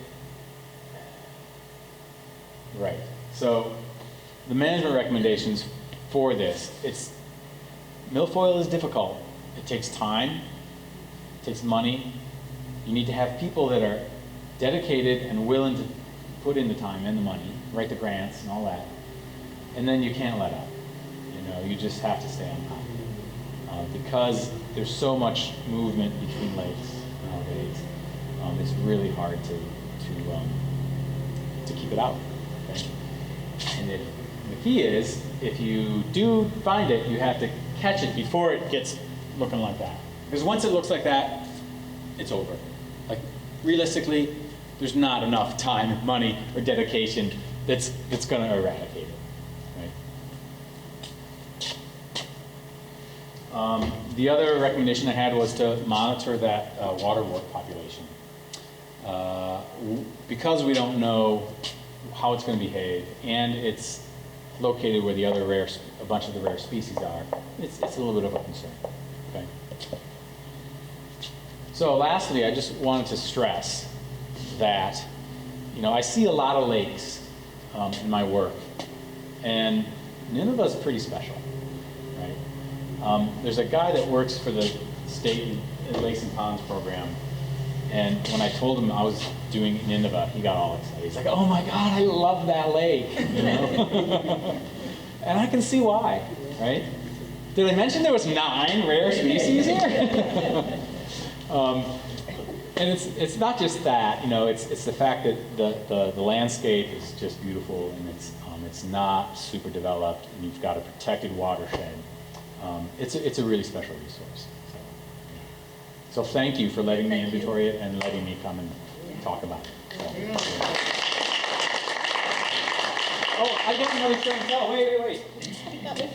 Right. So the management recommendations for this, milfoil is difficult. It takes time, it takes money. You need to have people that are dedicated and willing to put in the time and the money, write the grants and all that. And then you can't let up. You just have to stay on top. Because there's so much movement between lakes nowadays, it's really hard to keep it out. Okay? And the key is, if you do find it, you have to catch it before it gets looking like that. Because once it looks like that, it's over. Like, realistically, there's not enough time, money, or dedication that's going to eradicate it. Right? The other recommendation I had was to monitor that waterwort population. Because we don't know how it's going to behave, and it's
located where the other a bunch of the rare species are, it's a little bit of a concern. Okay. So lastly, I just wanted to stress that, I see a lot of lakes in my work, and Nineveh's pretty special, right? There's a guy that works for the state Lakes and Ponds program, and when I told him I was doing Nineveh, he got all excited. He's like, "Oh my God, I love that lake," and I can see why, right? Did I mention there was 9 rare species here? And it's not just that, it's the fact that the landscape is just beautiful, and it's not super developed, and you've got a protected watershed. It's a really special resource. So thank you for letting me inventory it and letting me come and talk about it. So, Oh, I got another show and tell. Wait.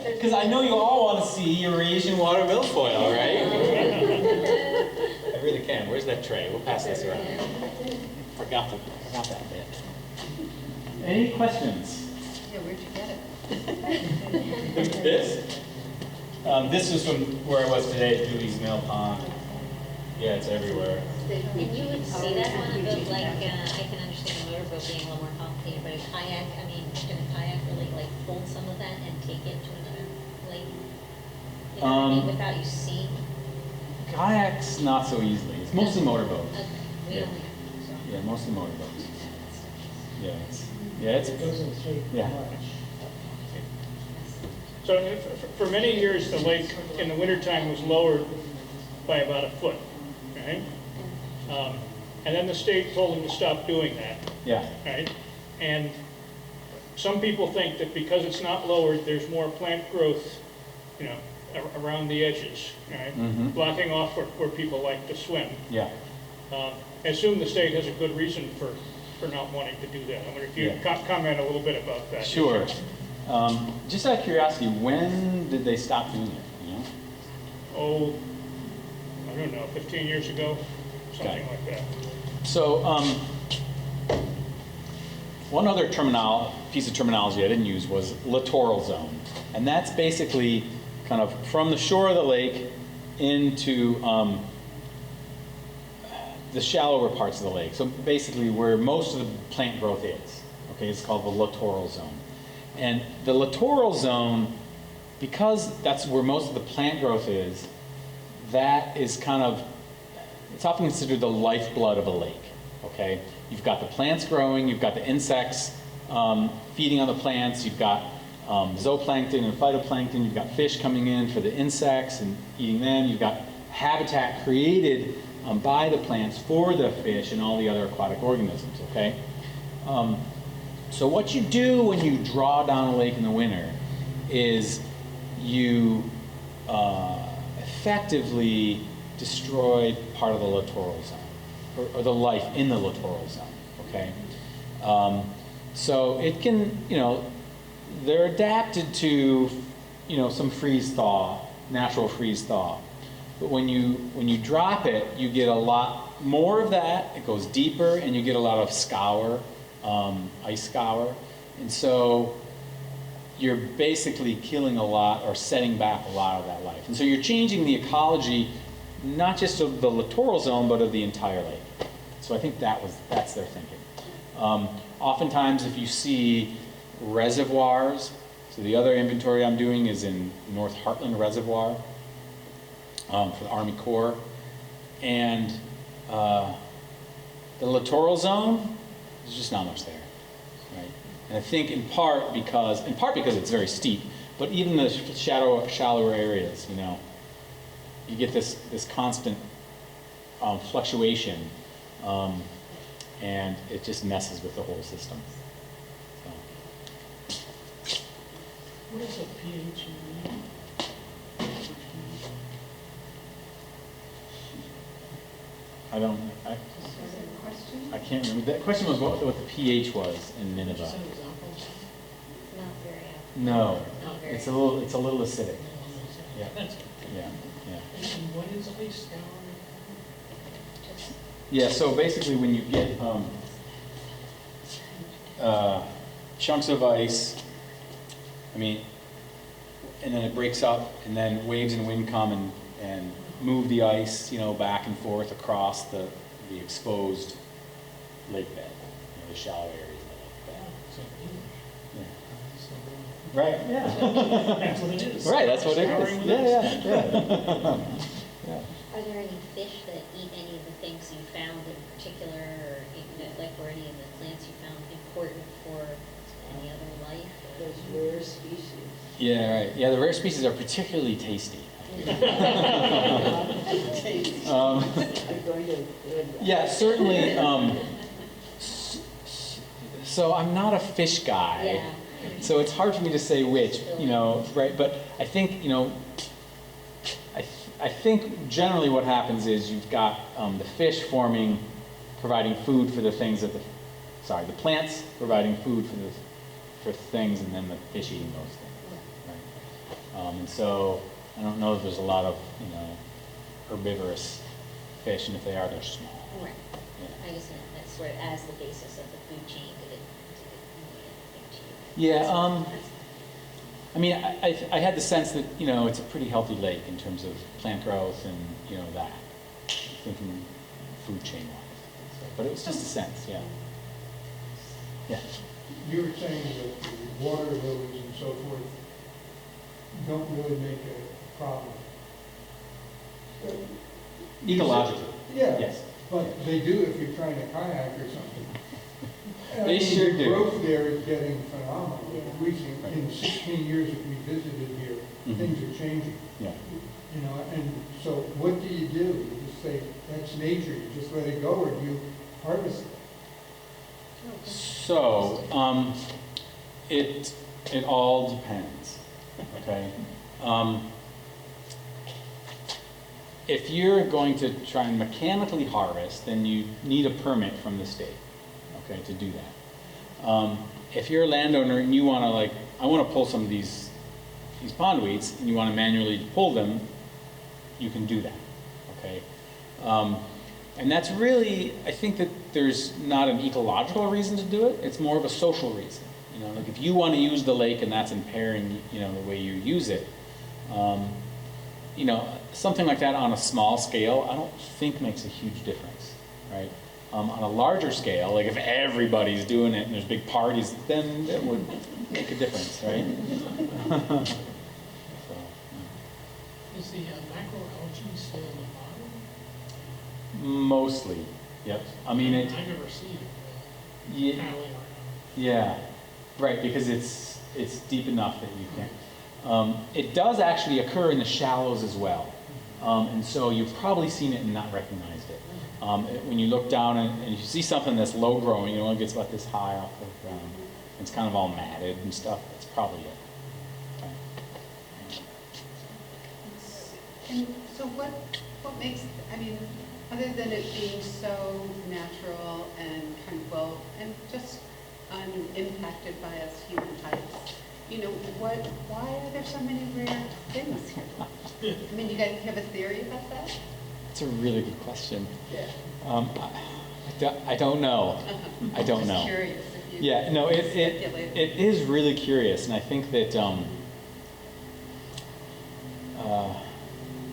Because I know you all want to see Eurasian water milfoil, right? I really can. Where's that tray? We'll pass this around. Forgot that bit. Any questions?
Yeah, where'd you get it?
This? This is from where I was today at Dewey's Mill Pond. Yeah, it's everywhere.
And you would see that on a boat, like, I can understand a motorboat being a little more complicated, but a kayak, can a kayak really like hold some of that and take it to another lake? You know what I mean, without you seeing?
Kayaks, not so easily. It's mostly motorboats.
Okay, we
Yeah.
don't have, so.
Yeah, mostly motorboats. Yeah, it's
It doesn't take
yeah.
much.
So for many years, the lake in the wintertime was lowered by about a foot, right? And then the state told them to stop doing that,
Yeah.
right? And some people think that because it's not lowered, there's more plant growth, around the edges, right?
Mhm.
Blocking off where people like to swim.
Yeah.
I assume the state has a good reason for not wanting to do that. I wonder if you
Yeah.
comment a little bit about that.
Sure. Just out of curiosity, when did they stop doing it?
Oh, I don't know, 15 years ago, something
Okay.
like that.
So, one other piece of terminology I didn't use was littoral zone. And that's basically kind of from the shore of the lake into the shallower parts of the lake. So basically where most of the plant growth is. Okay, it's called the littoral zone. And the littoral zone, because that's where most of the plant growth is, that is kind of, it's often considered the lifeblood of a lake, okay? You've got the plants growing, you've got the insects feeding on the plants, you've got zooplankton and phytoplankton, you've got fish coming in for the insects and eating them, you've got habitat created by the plants for the fish and all the other aquatic organisms, okay? So what you do when you draw down a lake in the winter is you effectively destroy part of the littoral zone, or the life in the littoral zone, okay? So it can, they're adapted to, some freeze-thaw, natural freeze-thaw. But when you drop it, you get a lot more of that, it goes deeper, and you get a lot of scour, ice scour. And so you're basically killing a lot or setting back a lot of that life. And so you're changing the ecology, not just of the littoral zone, but of the entire lake. So I think that's their thinking. Oftentimes if you see reservoirs, so the other inventory I'm doing is in North Heartland Reservoir for the Army Corps. And the littoral zone, there's just not much there, right? And I think in part because it's very steep, but even the shallower areas, you get this constant fluctuation, and it just messes with the whole system. So.
What is a pH in the
I can't remember. That question was what the pH was in Nineveh.
Not very often.
No,
Not very
it's a little acidic. Yeah, yeah.
And what is ice scouring?
Yeah, so basically when you get chunks of ice I mean, and then it breaks up, and then waves and wind come and move the ice, you know, back and forth across the exposed lake bed, you know, the shallow areas of the lake bed. Yeah. Right, yeah.
That's what it is.
Right, that's what it is.
Scouring with
Yeah,
us.
yeah. Yeah.
Are there any fish that eat any of the things you found in particular, or like were any of the plants you found important for any other life?
Those rare species.
Yeah, right. Yeah, the rare species are particularly tasty.
I'm going to.
Yeah, certainly. So I'm not a fish guy,
Yeah.
so it's hard for me to say which, you know, right? But I think, you know, I think generally what happens is you've got the fish providing food for the things that the plants providing food for things, and then the fish eating those things, right? And so I don't know if there's a lot of, you know, herbivorous fish, and if they are, they're small.
Right.
Yeah.
I guess that's sort of as the basis of the food chain, did it mean anything to you?
Yeah, I mean, I had the sense that, you know, it's a pretty healthy lake in terms of plant growth and, you know, that, thinking food chain-wise. So, but it was just a sense, yeah. Yeah.
You were saying that the water lilies and so forth don't really make a problem.
Ecologically.
Yeah.
Yes.
But they do if you're trying to kayak or something.
They sure do.
The growth there is getting phenomenal.
Yeah.
We see in the 16 years that we visited here,
Mhm.
things are changing.
Yeah.
You know, and so what do? You just say, that's nature, you just let it go, or do you harvest it?
So, it all depends, okay? If you're going to try and mechanically harvest, then you need a permit from the state, okay, to do that. If you're a landowner and you want to, like, I want to pull some of these pondweeds, and you want to manually pull them, you can do that, okay? And that's really, I think that there's not an ecological reason to do it, it's more of a social reason. You know, like if you want to use the lake and that's impairing, you know, the way you use it, you know, something like that on a small scale, I don't think makes a huge difference, right? On a larger scale, like if everybody's doing it and there's big parties, then it would make a difference, right? So,
Is the macroalgae still in the bottom?
mostly, yep. I mean,
I never see it.
yeah,
Apparently, or
yeah, right, because it's deep enough that you can't. It does actually occur in the shallows as well, and so you've probably seen it and not recognized it. When you look down and you see something that's low growing, you know, it gets about this high off the ground, it's kind of all matted and stuff, that's probably it.
And so what makes, I mean, other than it being so natural and tranquil and just unimpacted by us human types, you know, why are there so many rare things here? I mean, you guys have a theory about that?
That's a really good question.
Yeah.
I don't know. I don't
Just
know.
curious if you
Yeah, no, it
speculated.
is really curious, and I think that,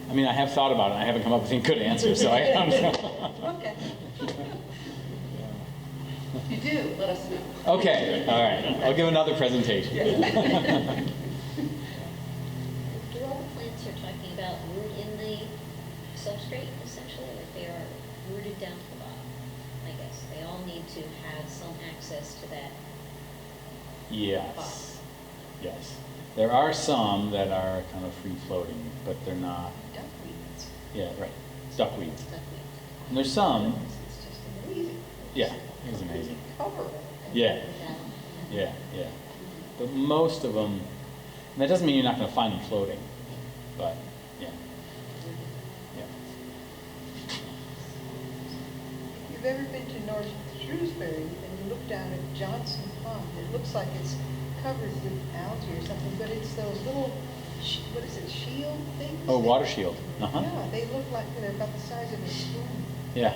I mean, I have thought about it, and I haven't come up with any good answers, so I don't know.
Okay. If you do, let us know.
Okay, all right, I'll give another presentation.
Do all the plants you're talking about root in the substrate essentially, or they are rooted down to the bottom? I guess they all need to have some access to that.
Yes, yes. There are some that are kind of free-floating, but they're not,
Duckweeds.
yeah, right, duckweeds.
Duckweed.
And there's some,
It's just amazing.
yeah, it was amazing.
Cover it.
Yeah, yeah, yeah. But most of them, and that doesn't mean you're not going to find them floating, but yeah, yeah.
If you've ever been to North Shrewsbury and you look down at Johnson Pond, it looks like it's covered with algae or something, but it's those little, what is it, shield things?
Oh, water shield. Uh-huh.
Yeah, they look like they're about the size of a spoon.
Yeah,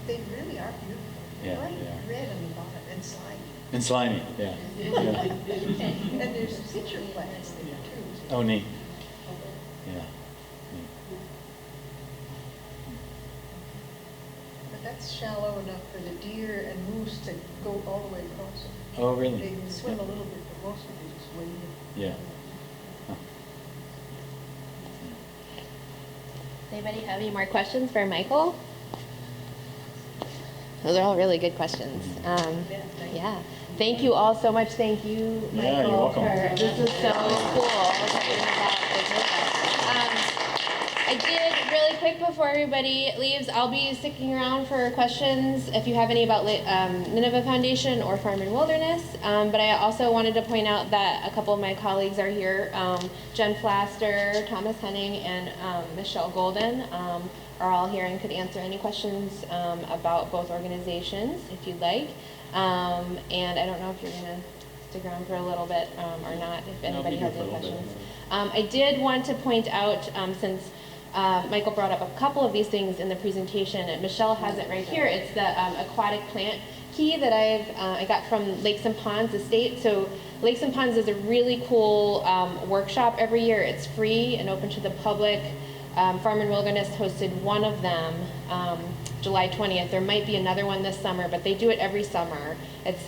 They really are beautiful.
Yeah,
Bright
they are.
red on the bottom and slimy.
And slimy, yeah. Yeah.
And there's citrus plants there too.
Oh, neat. Yeah.
But that's shallow enough for the deer and moose to go all the way across it.
Oh, really?
They can swim a little bit, but most of it is wading.
Yeah. Huh.
Does anybody have any more questions for Michael? Those are all really good questions. Yeah. Thank you all so much. Thank you, Michael.
Yeah, you're welcome.
This is so cool that you're involved with Nineveh. I did, really quick before everybody leaves, I'll be sticking around for questions if you have any about Nineveh Foundation or Farm and Wilderness. But I also wanted to point out that a couple of my colleagues are here. Jen Flaster, Thomas Henning, and Michelle Golden are all here and could answer any questions about both organizations if you'd like. And I don't know if you're going to stick around for a little bit or not, if anybody has any questions. I did want to point out, since Michael brought up a couple of these things in the presentation, and Michelle has it right here. It's the aquatic plant key that I got from Lakes and Ponds Estate. So Lakes and Ponds is a really cool workshop every year. It's free and open to the public. Farm and Wilderness hosted one of them July 20th. There might be another one this summer, but they do it every summer. It's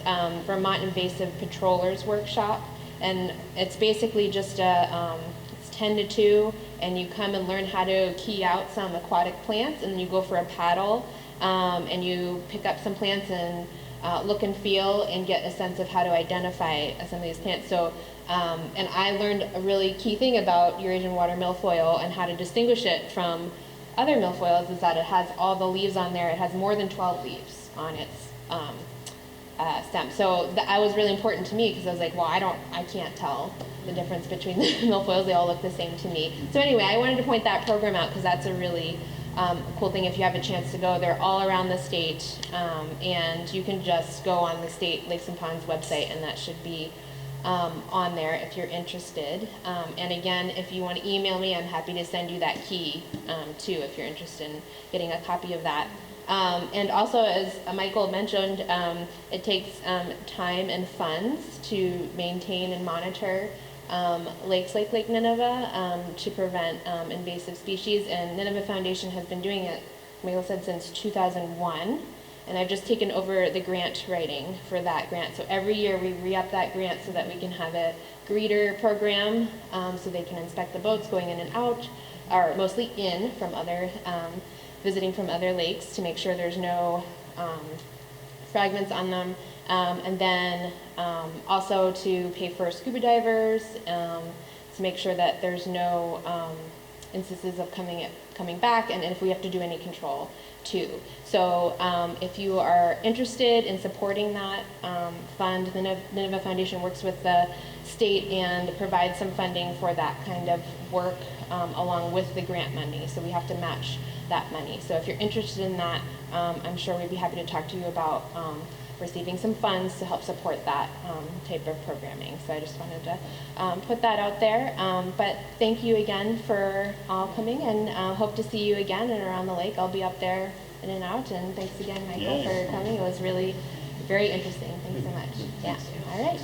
Vermont Invasive Patrollers Workshop, and it's basically just it's 10 to 2, and you come and learn how to key out some aquatic plants, and then you go for a paddle, and you pick up some plants and look and feel and get a sense of how to identify some of these plants. So, and I learned a really key thing about Eurasian water milfoil and how to distinguish it from other milfoils is that it has all the leaves on there. It has more than 12 leaves on its stem. So that was really important to me because I was like, well, I can't tell the difference between the milfoils. They all look the same to me. So anyway, I wanted to point that program out because that's a really cool thing if you have a chance to go. They're all around the state, and you can just go on the state Lakes and Ponds website, and that should be on there if you're interested. And again, if you want to email me, I'm happy to send you that key too if you're interested in getting a copy of that. And also, as Michael mentioned, it takes time and funds to maintain and monitor lakes like Lake Nineveh to prevent invasive species, and Nineveh Foundation has been doing it, Michael said, since 2001. And I've just taken over the grant writing for that grant. So every year we re-up that grant so that we can have a greeter program so they can inspect the boats going in and out, or mostly in from other, visiting from other lakes to make sure there's no fragments on them. And then also to pay for scuba divers to make sure that there's no instances of coming back, and if we have to do any control too. So if you are interested in supporting that fund, the Nineveh Foundation works with the state and provides some funding for that kind of work along with the grant money. So we have to match that money. So if you're interested in that, I'm sure we'd be happy to talk to you about receiving some funds to help support that type of programming. So I just wanted to put that out there. But thank you again for all coming, and hope to see you again and around the lake. I'll be up there in and out, and thanks again, Michael, for coming. It was really very interesting. Thanks so much. Yeah. All right.